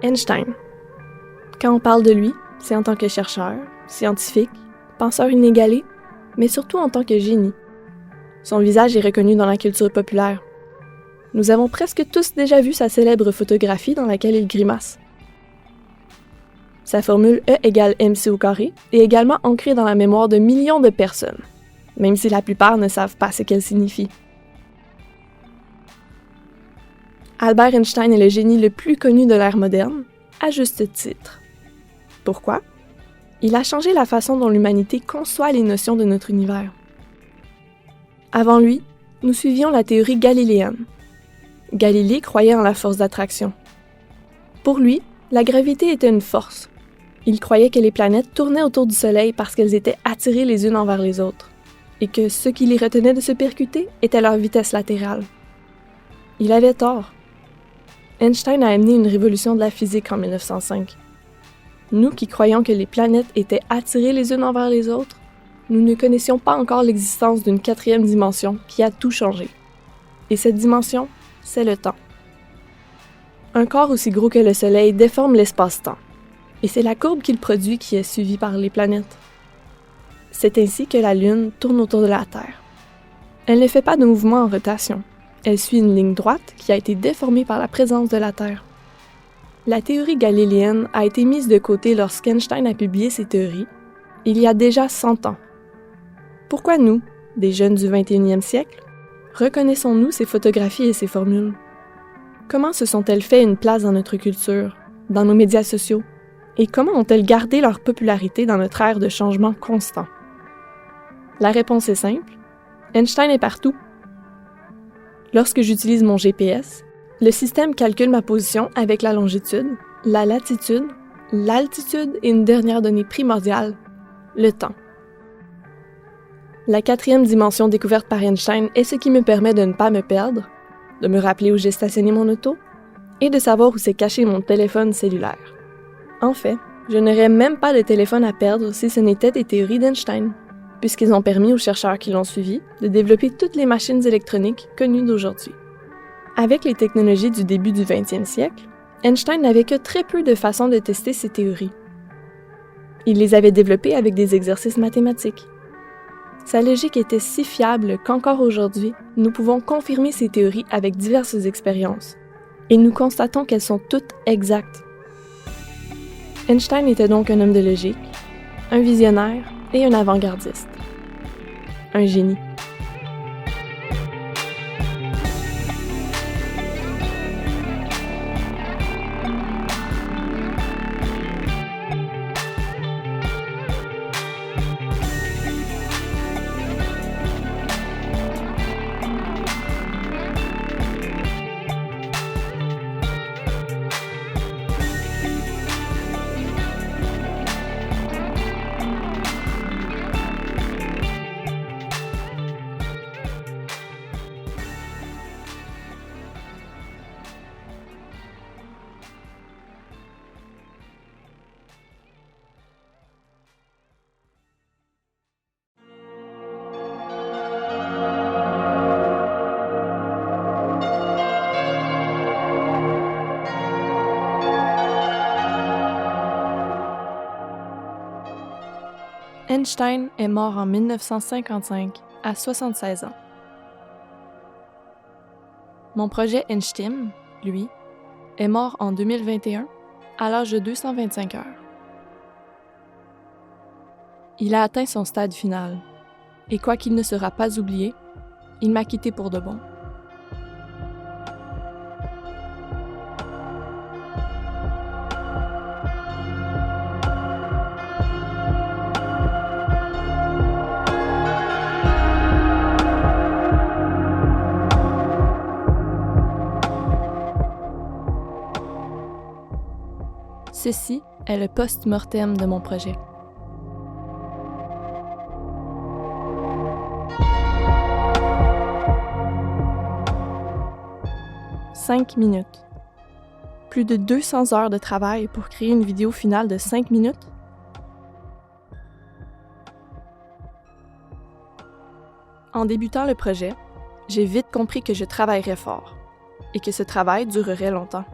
Einstein. Quand on parle de lui, c'est en tant que chercheur, scientifique, penseur inégalé, mais surtout en tant que génie. Son visage est reconnu dans la culture populaire. Nous avons presque tous déjà vu sa célèbre photographie dans laquelle il grimace. Sa formule E égale mc au carré est également ancrée dans la mémoire de millions de personnes, même si la plupart ne savent pas ce qu'elle signifie. Albert Einstein est le génie le plus connu de l'ère moderne, à juste titre. Pourquoi? Il a changé la façon dont l'humanité conçoit les notions de notre univers. Avant lui, nous suivions la théorie galiléenne. Galilée croyait en la force d'attraction. Pour lui, la gravité était une force. Il croyait que les planètes tournaient autour du Soleil parce qu'elles étaient attirées les unes envers les autres, et que ce qui les retenait de se percuter était leur vitesse latérale. Il avait tort. Einstein a amené une révolution de la physique en 1905. Nous qui croyons que les planètes étaient attirées les unes envers les autres, nous ne connaissions pas encore l'existence d'une quatrième dimension qui a tout changé. Et cette dimension, c'est le temps. Un corps aussi gros que le Soleil déforme l'espace-temps, et c'est la courbe qu'il produit qui est suivie par les planètes. C'est ainsi que la Lune tourne autour de la Terre. Elle ne fait pas de mouvement en rotation. Elle suit une ligne droite qui a été déformée par la présence de la Terre. La théorie galiléenne a été mise de côté lorsqu'Einstein a publié ses théories, il y a déjà 100 ans. Pourquoi nous, des jeunes du 21e siècle, reconnaissons-nous ces photographies et ces formules? Comment se sont-elles fait une place dans notre culture, dans nos médias sociaux, et comment ont-elles gardé leur popularité dans notre ère de changement constant? La réponse est simple, Einstein est partout. Lorsque j'utilise mon GPS, le système calcule ma position avec la longitude, la latitude, l'altitude et une dernière donnée primordiale, le temps. La quatrième dimension découverte par Einstein est ce qui me permet de ne pas me perdre, de me rappeler où j'ai stationné mon auto et de savoir où s'est caché mon téléphone cellulaire. En fait, je n'aurais même pas de téléphone à perdre si ce n'était des théories d'Einstein, puisqu'ils ont permis aux chercheurs qui l'ont suivi de développer toutes les machines électroniques connues d'aujourd'hui. Avec les technologies du début du 20e siècle, Einstein n'avait que très peu de façons de tester ses théories. Il les avait développées avec des exercices mathématiques. Sa logique était si fiable qu'encore aujourd'hui, nous pouvons confirmer ses théories avec diverses expériences, et nous constatons qu'elles sont toutes exactes. Einstein était donc un homme de logique, un visionnaire et un avant-gardiste. Un génie. Einstein est mort en 1955, à 76 ans. Mon projet Einstim, lui, est mort en 2021, à l'âge de 225 heures. Il a atteint son stade final, et quoiqu'il ne sera pas oublié, il m'a quitté pour de bon. Ceci est le post-mortem de mon projet. « 5 minutes. Plus de 200 heures de travail pour créer une vidéo finale de 5 minutes? En débutant le projet, j'ai vite compris que je travaillerais fort et que ce travail durerait longtemps.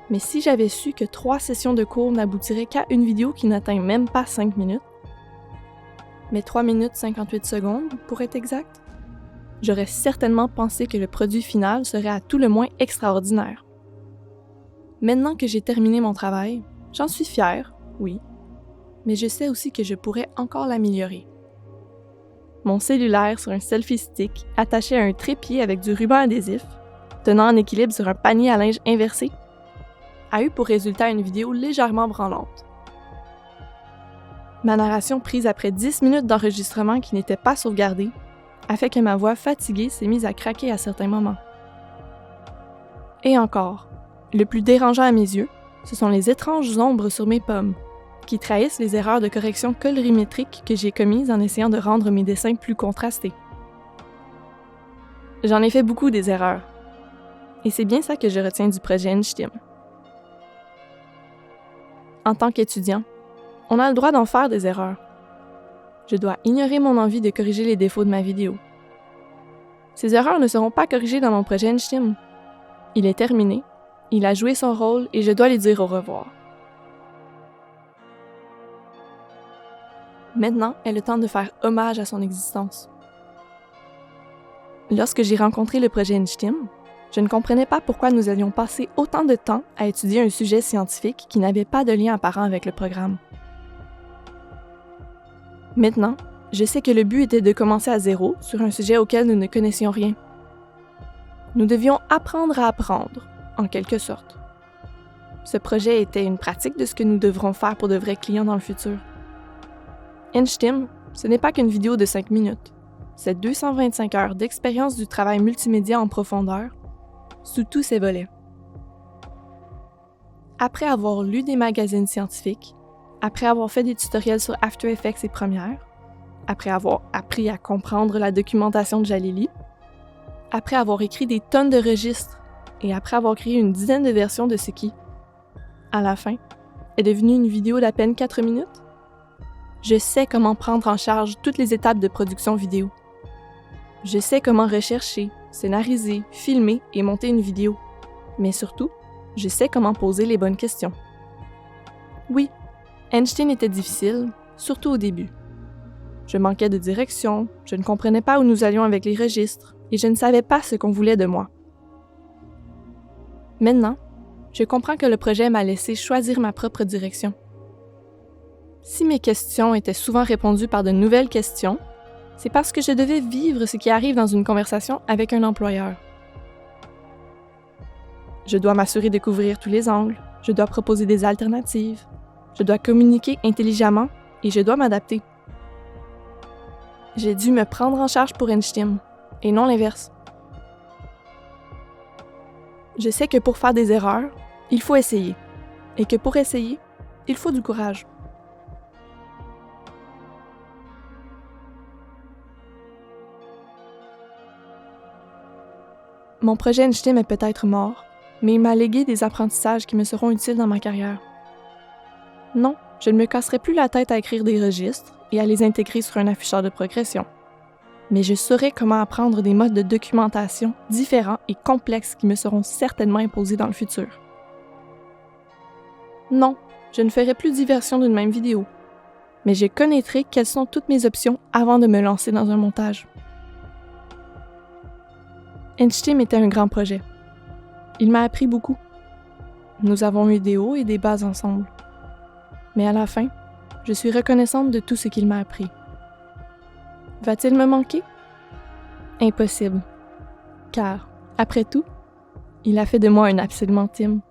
Mais si j'avais su que 3 sessions de cours n'aboutiraient qu'à une vidéo qui n'atteint même pas 5 minutes, mais 3 minutes 58 secondes pour être exact, j'aurais certainement pensé que le produit final serait à tout le moins extraordinaire. Maintenant que j'ai terminé mon travail, j'en suis fière, oui, mais je sais aussi que je pourrais encore l'améliorer. Mon cellulaire sur un selfie stick attaché à un trépied avec du ruban adhésif, tenant en équilibre sur un panier à linge inversé, a eu pour résultat une vidéo légèrement branlante. Ma narration prise après 10 minutes d'enregistrement qui n'était pas sauvegardée a fait que ma voix fatiguée s'est mise à craquer à certains moments. Et encore, le plus dérangeant à mes yeux, ce sont les étranges ombres sur mes pommes, qui trahissent les erreurs de correction colorimétrique que j'ai commises en essayant de rendre mes dessins plus contrastés. J'en ai fait beaucoup des erreurs, et c'est bien ça que je retiens du projet Enchtim. En tant qu'étudiant, on a le droit d'en faire des erreurs. Je dois ignorer mon envie de corriger les défauts de ma vidéo. Ces erreurs ne seront pas corrigées dans mon projet Enchtim. Il est terminé, il a joué son rôle et je dois lui dire au revoir. Maintenant est le temps de faire hommage à son existence. Lorsque j'ai rencontré le projet Enchtim, je ne comprenais pas pourquoi nous allions passer autant de temps à étudier un sujet scientifique qui n'avait pas de lien apparent avec le programme. Maintenant, je sais que le but était de commencer à zéro sur un sujet auquel nous ne connaissions rien. Nous devions apprendre à apprendre, en quelque sorte. Ce projet était une pratique de ce que nous devrons faire pour de vrais clients dans le futur. Enchtim, ce n'est pas qu'une vidéo de 5 minutes. C'est 225 heures d'expérience du travail multimédia en profondeur, sous tous ses volets. Après avoir lu des magazines scientifiques, après avoir fait des tutoriels sur After Effects et Premiere, après avoir appris à comprendre la documentation de Jalili, après avoir écrit des tonnes de registres et après avoir créé une dizaine de versions de ce qui, à la fin, est devenu une vidéo d'à peine 4 minutes, je sais comment prendre en charge toutes les étapes de production vidéo. Je sais comment rechercher, scénariser, filmer et monter une vidéo. Mais surtout, je sais comment poser les bonnes questions. Oui, Enchtim était difficile, surtout au début. Je manquais de direction, je ne comprenais pas où nous allions avec les registres, et je ne savais pas ce qu'on voulait de moi. Maintenant, je comprends que le projet m'a laissé choisir ma propre direction. Si mes questions étaient souvent répondues par de nouvelles questions, c'est parce que je devais vivre ce qui arrive dans une conversation avec un employeur. Je dois m'assurer de couvrir tous les angles, je dois proposer des alternatives, je dois communiquer intelligemment et je dois m'adapter. J'ai dû me prendre en charge pour Enchtim, et non l'inverse. Je sais que pour faire des erreurs, il faut essayer, et que pour essayer, il faut du courage. Mon projet Enchtim est peut-être mort, mais il m'a légué des apprentissages qui me seront utiles dans ma carrière. Non, je ne me casserai plus la tête à écrire des registres et à les intégrer sur un afficheur de progression. Mais je saurai comment apprendre des modes de documentation différents et complexes qui me seront certainement imposés dans le futur. Non, je ne ferai plus 10 versions d'une même vidéo, mais je connaîtrai quelles sont toutes mes options avant de me lancer dans un montage. Enchtim était un grand projet. Il m'a appris beaucoup. Nous avons eu des hauts et des bas ensemble. Mais à la fin, je suis reconnaissante de tout ce qu'il m'a appris. Va-t-il me manquer? Impossible. Car, après tout, il a fait de moi un absolument intime.